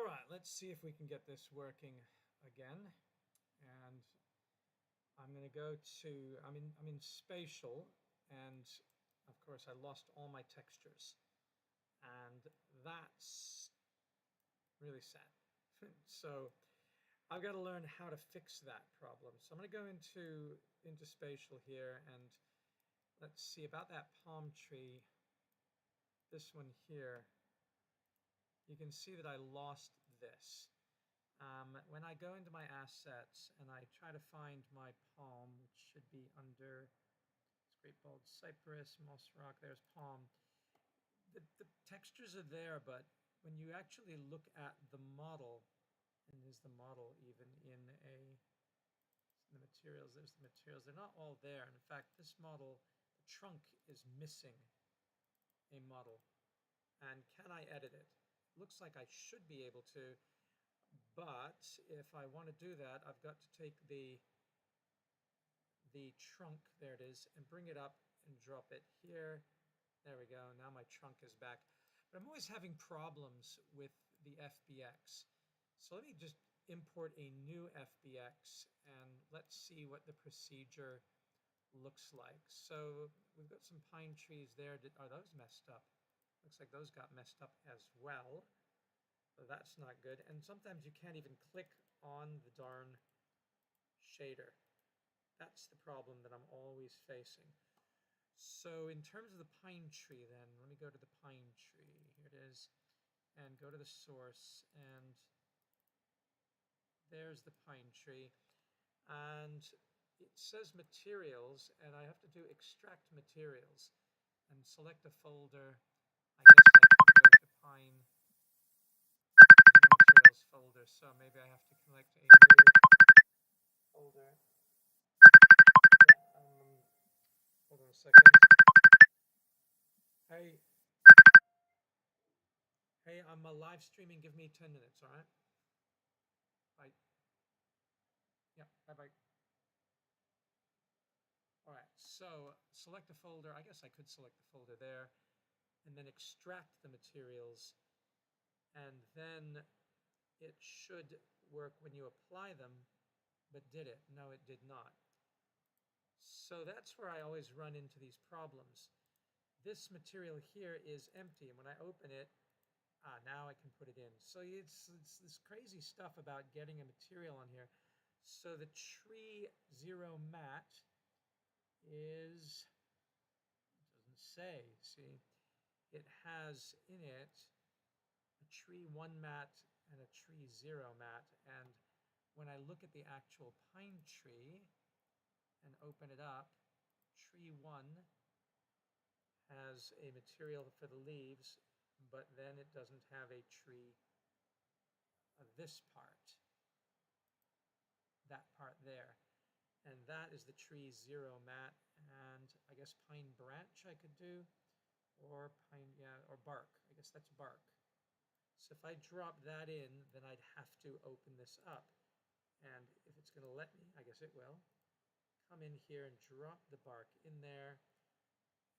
right, let's see if we can get this working again. And I'm going to go to, I'm in spatial, and of course I lost all my textures. And that's really sad. So I've got to learn how to fix that problem. So I'm going to go into spatial here, and let's see about that palm tree. This one here, you can see that I lost this. When I go into my assets and I try to find my palm, which should be under great bald cypress, moss rock, there's palm. The textures are there, but when you actually look at the model, and there's the model even in the materials, there's the materials, they're not all there. And in fact, this model, the trunk is missing a model. And can I edit it? Looks like I should be able to, but if I want to do that, I've got to take the trunk, there it is, and bring it up and drop it here. There we go. Now my trunk is back. But I'm always having problems with the FBX. So let me just import a new FBX and let's see what the procedure looks like. So we've got some pine trees there. Are those messed up? Looks like those got messed up as well. So that's not good. And sometimes you can't even click on the darn shader. That's the problem that I'm always facing. So in terms of the pine tree then, let me go to the pine tree. Here it is. And go to the source. And there's the pine tree. And it says materials, and I have to do extract materials. And select a folder. I guess I could go to pine materials folder. So maybe I have to select a new folder. Hold on a second. Hey, I'm live streaming. Give me 10 minutes, all right? Bye. Yeah, bye-bye. All right, so select a folder. I guess I could select the folder there, and then extract the materials, and then it should work when you apply them, but did it? No, it did not. So that's where I always run into these problems. This material here is empty, and when I open it, now I can put it in. So it's this crazy stuff about getting a material on here. So the tree 0 matte is, it doesn't say, see, it has in it a tree 1 matte and a tree 0 matte. And when I look at the actual pine tree and open it up, tree 1 has a material for the leaves, but then it doesn't have a tree of this part, that part there. And that is the tree 0 matte, and I guess pine branch I could do, or pine, yeah, or bark. I guess that's bark. So if I drop that in, then I'd have to open this up. And if it's going to let me, I guess it will, come in here and drop the bark in there,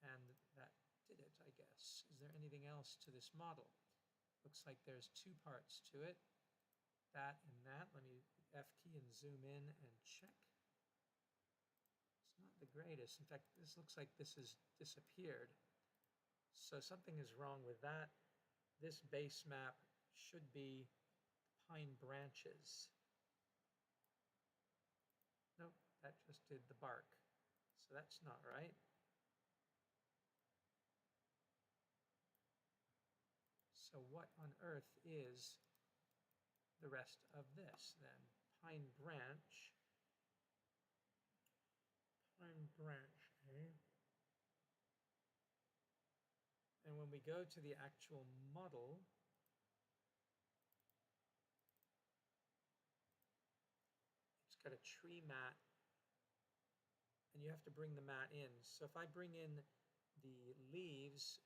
and that did it, I guess. Is there anything else to this model? Looks like there's 2 parts to it, that and that. Let me F key and zoom in and check. It's not the greatest. In fact, this looks like this has disappeared. So something is wrong with that. This base map should be pine branches. Nope, that just did the bark. So that's not right. So what on earth is the rest of this then? Pine branch. Pine branch, okay? And when we go to the actual model, it's got a tree mat, and you have to bring the mat in. So if I bring in the leaves,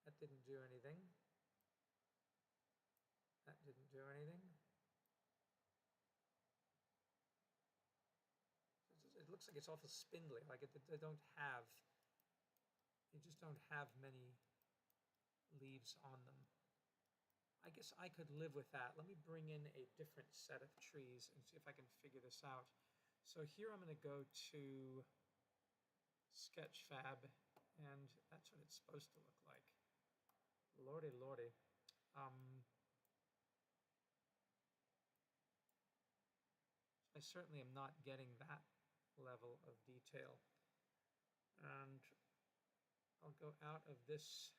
that didn't do anything. That didn't do anything. It looks like it's awful spindly, like they don't have, they just don't have many leaves on them. I guess I could live with that. Let me bring in a different set of trees and see if I can figure this out. So here I'm going to go to Sketchfab, and that's what it's supposed to look like. Lordy, lordy. I certainly am not getting that level of detail. And I'll go out of this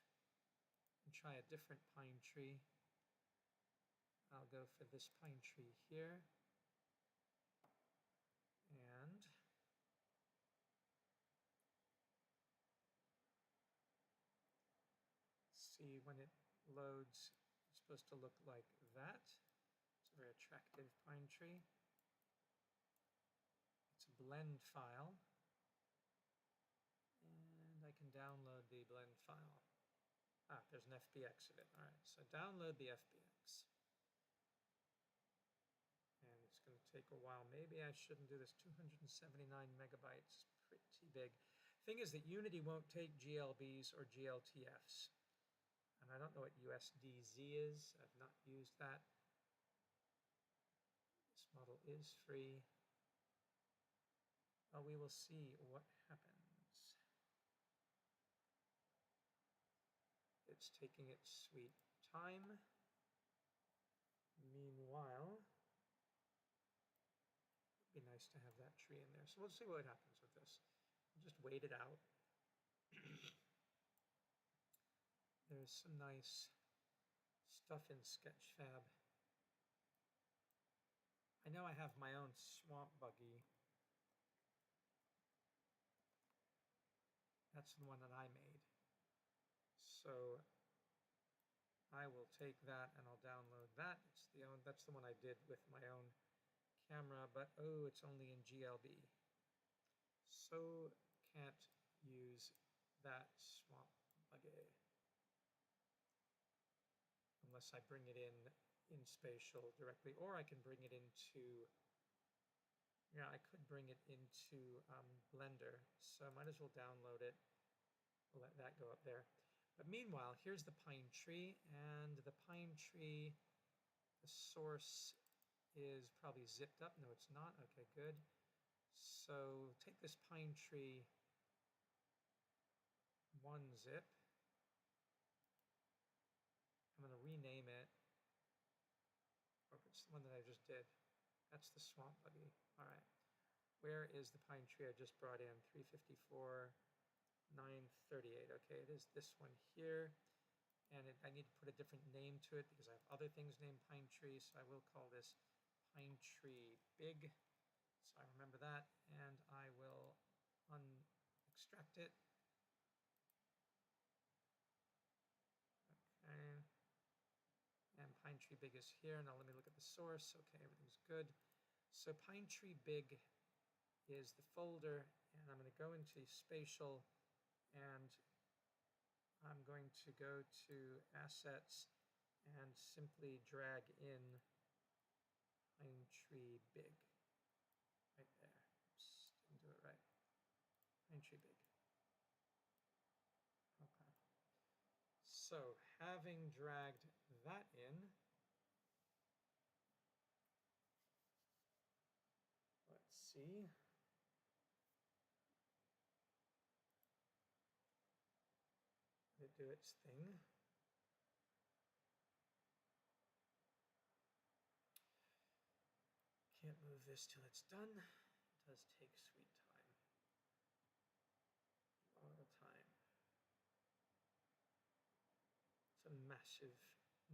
and try a different pine tree. I'll go for this pine tree here. And see when it loads, it's supposed to look like that. It's a very attractive pine tree. It's a blend file. And I can download the blend file. Ah, there's an FBX of it. All right, so download the FBX. And it's going to take a while. Maybe I shouldn't do this. 279 megabytes, pretty big. Thing is that Unity won't take GLBs or GLTFs. And I don't know what USDZ is. I've not used that. This model is free. Well, we will see what happens. It's taking its sweet time. Meanwhile, it'd be nice to have that tree in there. So we'll see what happens with this. We'll just wait it out. There's some nice stuff in Sketchfab. I know I have my own swamp buggy. That's the one that I made. So I will take that and I'll download that. That's the one I did with my own camera, but oh, it's only in GLB. So can't use that swamp buggy unless I bring it in spatial directly, or I can bring it into, yeah, I could bring it into Blender, so I might as well download it. We'll let that go up there. But meanwhile, here's the pine tree, and the pine tree, the source is probably zipped up. No, it's not. Okay, good. So take this pine tree, 1-zip. I'm going to rename it. Or it's the one that I just did. That's the swamp buggy. All right. Where is the pine tree I just brought in? 354, 938. Okay, it is this one here. And I need to put a different name to it because I have other things named pine tree. So I will call this pine tree big. So I remember that. And I will extract it. Okay. And pine tree big is here. Now let me look at the source. Okay, everything's good. So pine tree big is the folder, and I'm going to go into spatial, and I'm going to go to assets and simply drag in pine tree big right there. Oops, didn't do it right. Pine tree big. Okay. So having dragged that in, let's see. Let it do its thing. Can't move this till it's done. It does take sweet time. A lot of time. It's a massive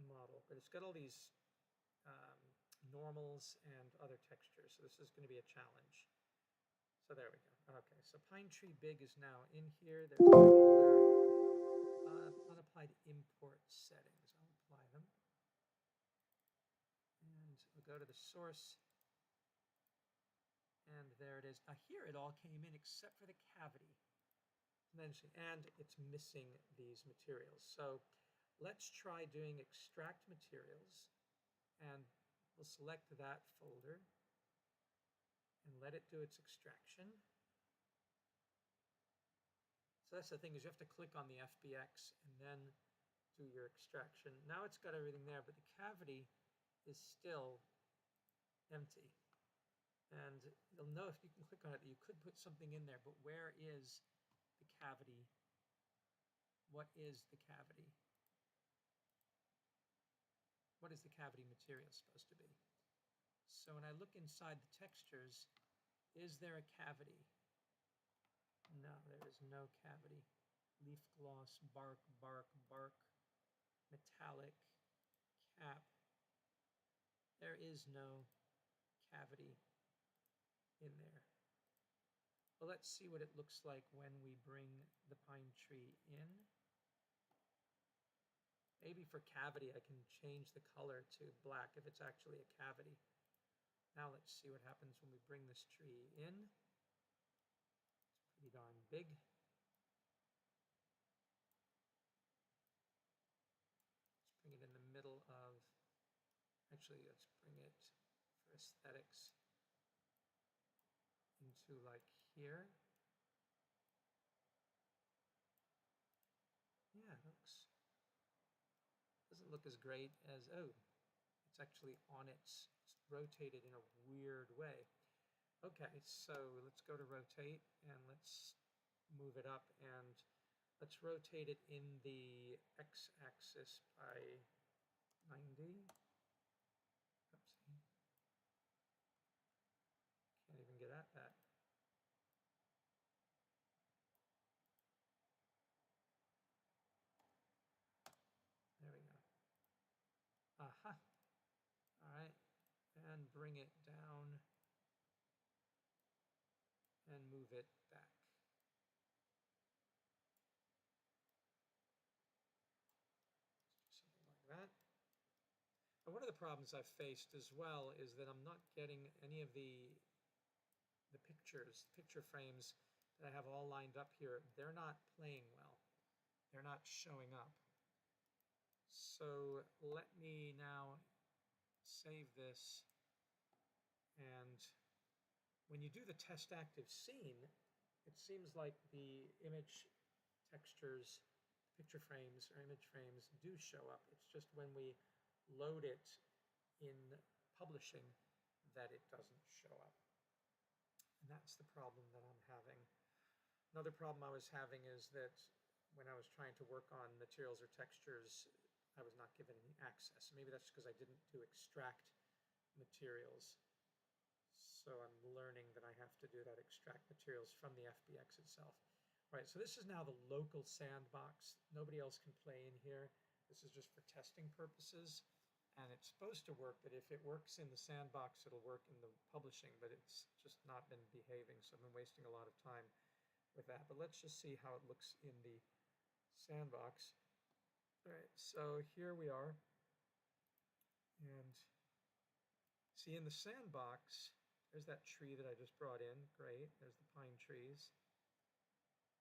model, but it's got all these normals and other textures, so this is going to be a challenge. So there we go. Okay, so pine tree big is now in here. There's a folder, unapplied import settings. I'll apply them. And we'll go to the source. And there it is. Now here it all came in except for the cavity. And it's missing these materials. So let's try doing extract materials. And we'll select that folder and let it do its extraction. So that's the thing, is you have to click on the FBX and then do your extraction. Now it's got everything there, but the cavity is still empty. And you'll know if you can click on it that you could put something in there, but where is the cavity? What is the cavity? What is the cavity material supposed to be? So when I look inside the textures, is there a cavity? No, there is no cavity. Leaf gloss, bark, bark, bark, metallic, cap. There is no cavity in there. Well, let's see what it looks like when we bring the pine tree in. Maybe for cavity, I can change the color to black if it's actually a cavity. Now let's see what happens when we bring this tree in. It's pretty darn big. Let's bring it in the middle of, actually let's bring it for aesthetics into like here. Yeah, it doesn't look as great as, oh, it's actually on it's rotated in a weird way. Okay, so let's go to rotate and let's move it up and let's rotate it in the x-axis by 90. Oopsie. Can't even get at that. There we go. Aha. All right. And bring it down and move it back. Something like that. And one of the problems I've faced as well is that I'm not getting any of the picture frames that I have all lined up here. They're not playing well. They're not showing up. So let me now save this, and when you do the test active scene, it seems like the image textures, picture frames or image frames do show up. It's just when we load it in publishing that it doesn't show up. And that's the problem that I'm having. Another problem I was having is that when I was trying to work on materials or textures, I was not given any access. Maybe that's because I didn't do extract materials. So I'm learning that I have to do that, extract materials from the FBX itself. All right, so this is now the local sandbox. Nobody else can play in here. This is just for testing purposes. And it's supposed to work that if it works in the sandbox, it'll work in the publishing, but it's just not been behaving. So I've been wasting a lot of time with that. But let's just see how it looks in the sandbox. All right, so here we are. And see, in the sandbox, there's that tree that I just brought in. Great. There's the pine trees.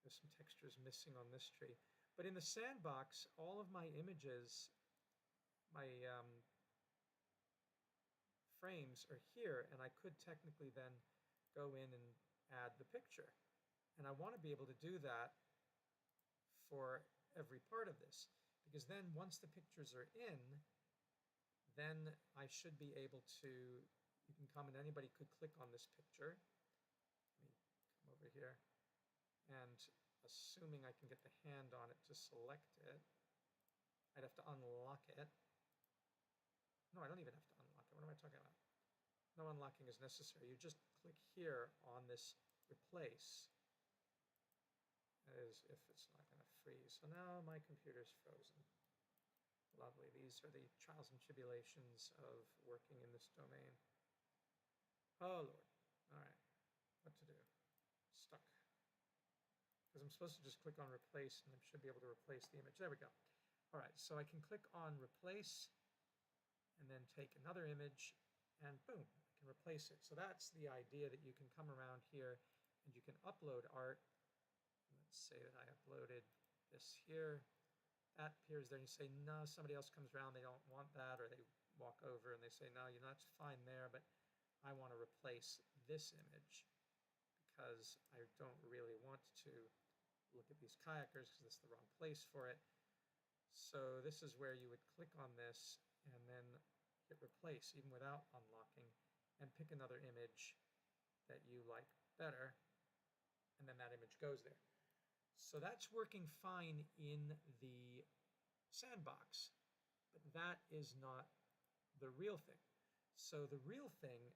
There's some textures missing on this tree. But in the sandbox, all of my images, my frames are here, and I could technically then go in and add the picture. And I want to be able to do that for every part of this, because then once the pictures are in, then I should be able to, you can come and anybody could click on this picture. Let me come over here, and assuming I can get the hand on it to select it, I'd have to unlock it. No, I don't even have to unlock it. What am I talking about? No unlocking is necessary. You just click here on this replace, as if it's not going to freeze. So now my computer's frozen. Lovely. These are the trials and tribulations of working in this domain. Oh, Lord. All right. What to do? Stuck. Because I'm supposed to just click on replace, and I should be able to replace the image. There we go. All right. So I can click on replace, and then take another image, and boom, I can replace it. So that's the idea, that you can come around here, and you can upload art. Let's say that I uploaded this here. That appears there, and you say, no, somebody else comes around, they don't want that, or they walk over and they say, no, that's fine there, but I want to replace this image because I don't really want to look at these kayakers because it's the wrong place for it. So this is where you would click on this and then hit replace even without unlocking and pick another image that you like better, and then that image goes there. So that's working fine in the sandbox, but that is not the real thing. So the real thing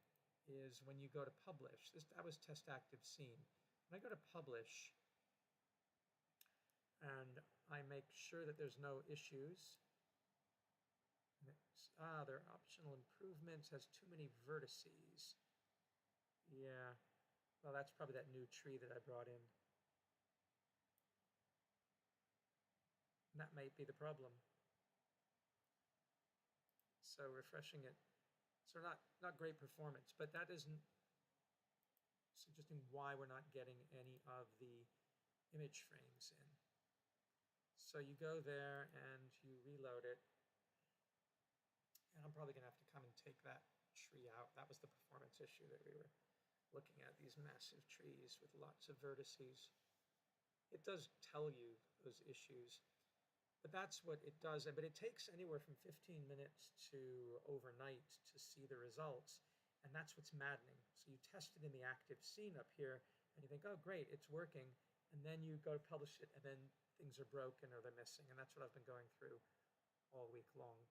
is when you go to publish. That was test active scene. When I go to publish and I make sure that there's no issues, there are optional improvements, has too many vertices. Yeah, well, that's probably that new tree that I brought in. And that might be the problem. So refreshing it, so not great performance, but that isn't suggesting why we're not getting any of the image frames in. So you go there and you reload it, and I'm probably gonna have to come and take that tree out. That was the performance issue that we were looking at, these massive trees with lots of vertices. It does tell you those issues, but that's what it does. But it takes anywhere from 15 minutes to overnight to see the results, and that's what's maddening. So you test it in the active scene up here, and you think, oh great, it's working, and then you go to publish it, and then things are broken or they're missing, and that's what I've been going through all week long.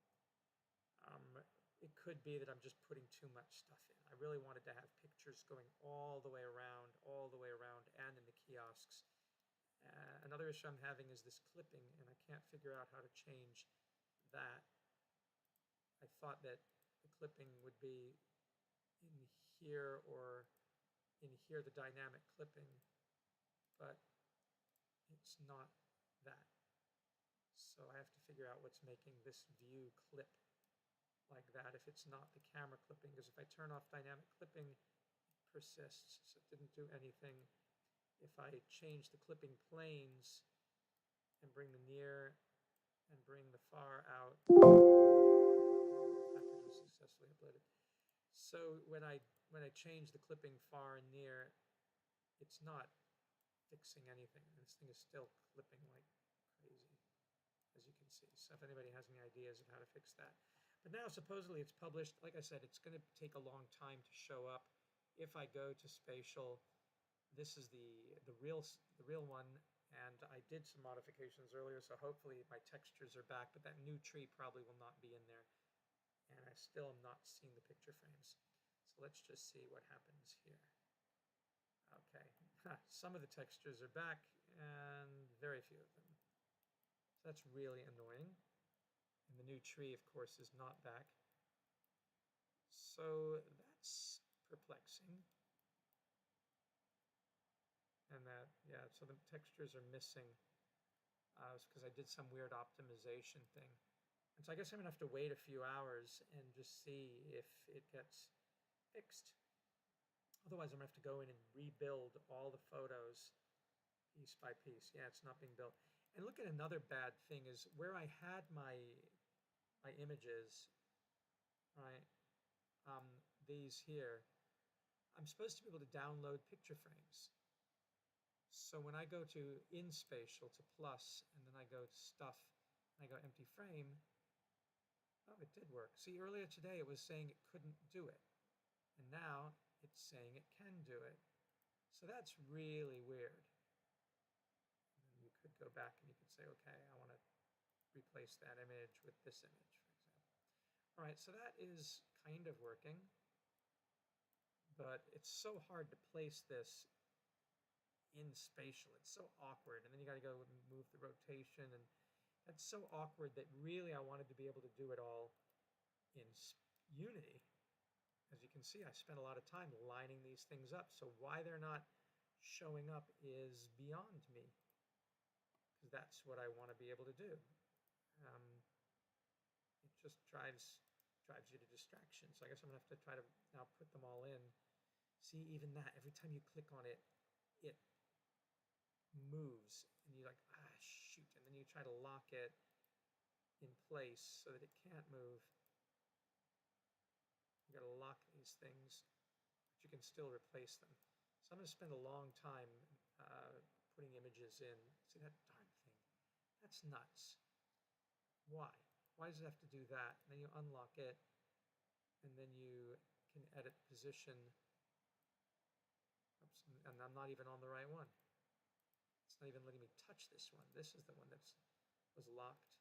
It could be that I'm just putting too much stuff in. I really wanted to have pictures going all the way around, and in the kiosks. Another issue I'm having is this clipping, and I can't figure out how to change that. I thought that the clipping would be in here or in here, the dynamic clipping, but it's not that. So I have to figure out what's making this view clip like that if it's not the camera clipping, because if I turn off dynamic clipping, it persists, so it didn't do anything. If I change the clipping planes and bring the near and bring the far out, the package was successfully uploaded. So when I change the clipping far and near, it's not fixing anything. This thing is still clipping like crazy, as you can see. So if anybody has any ideas of how to fix that. But now supposedly it's published. Like I said, it's going to take a long time to show up. If I go to spatial, this is the real one, and I did some modifications earlier, so hopefully my textures are back, but that new tree probably will not be in there, and I still am not seeing the picture frames. So let's just see what happens here. Okay, some of the textures are back, and very few of them. So that's really annoying. And the new tree, of course, is not back. So that's perplexing. And that, yeah, so the textures are missing because I did some weird optimization thing. And so I guess I'm gonna have to wait a few hours and just see if it gets fixed. Otherwise, I'm gonna have to go in and rebuild all the photos piece by piece. Yeah, it's not being built. And look at another bad thing is where I had my images, right? These here, I'm supposed to be able to download picture frames. So when I go to in spatial to plus, and then I go to stuff, and I go empty frame, oh, it did work. See, earlier today it was saying it couldn't do it, and now it's saying it can do it. So that's really weird. And you could go back and you could say, okay, I want to replace that image with this image, for example. All right, so that is kind of working, but it's so hard to place this in spatial. It's so awkward, and then you got to go and move the rotation, and that's so awkward that really I wanted to be able to do it all in Unity. As you can see, I spent a lot of time lining these things up, so why they're not showing up is beyond me, because that's what I want to be able to do. It just drives you to distraction. So I guess I'm gonna have to try to now put them all in. See, even that, every time you click on it, it moves, and you're like, ah, shoot, and then you try to lock it in place so that it can't move. You gotta lock these things, but you can still replace them. So I'm gonna spend a long time putting images in. See that darn thing? That's nuts. Why? Why does it have to do that? And then you unlock it, and then you can edit position. Oops, and I'm not even on the right one. It's not even letting me touch this one. This is the one that was locked.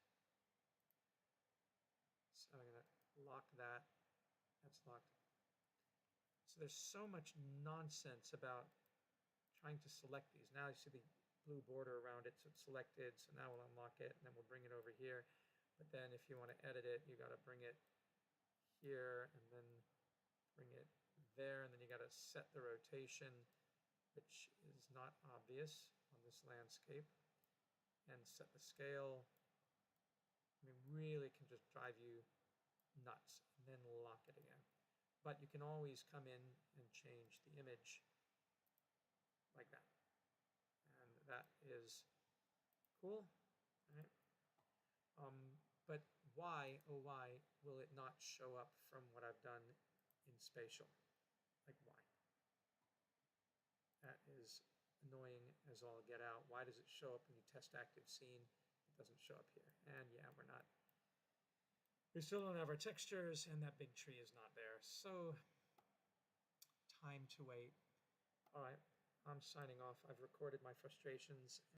So I'm going to lock that. That's locked. So there's so much nonsense about trying to select these. Now you see the blue border around it, so it's selected. So now we'll unlock it, and then we'll bring it over here. But then if you want to edit it, you got to bring it here, and then bring it there, and then you got to set the rotation, which is not obvious on this landscape, and set the scale. I mean, really can just drive you nuts, and then lock it again. But you can always come in and change the image like that. And that is cool. All right. But why, oh why, will it not show up from what I've done in spatial? Like why? That is annoying as all get out. Why does it show up when you test active scene? It doesn't show up here. And yeah, we still don't have our textures, and that big tree is not there. So time to wait. All right, I'm signing off. I've recorded my frustrations.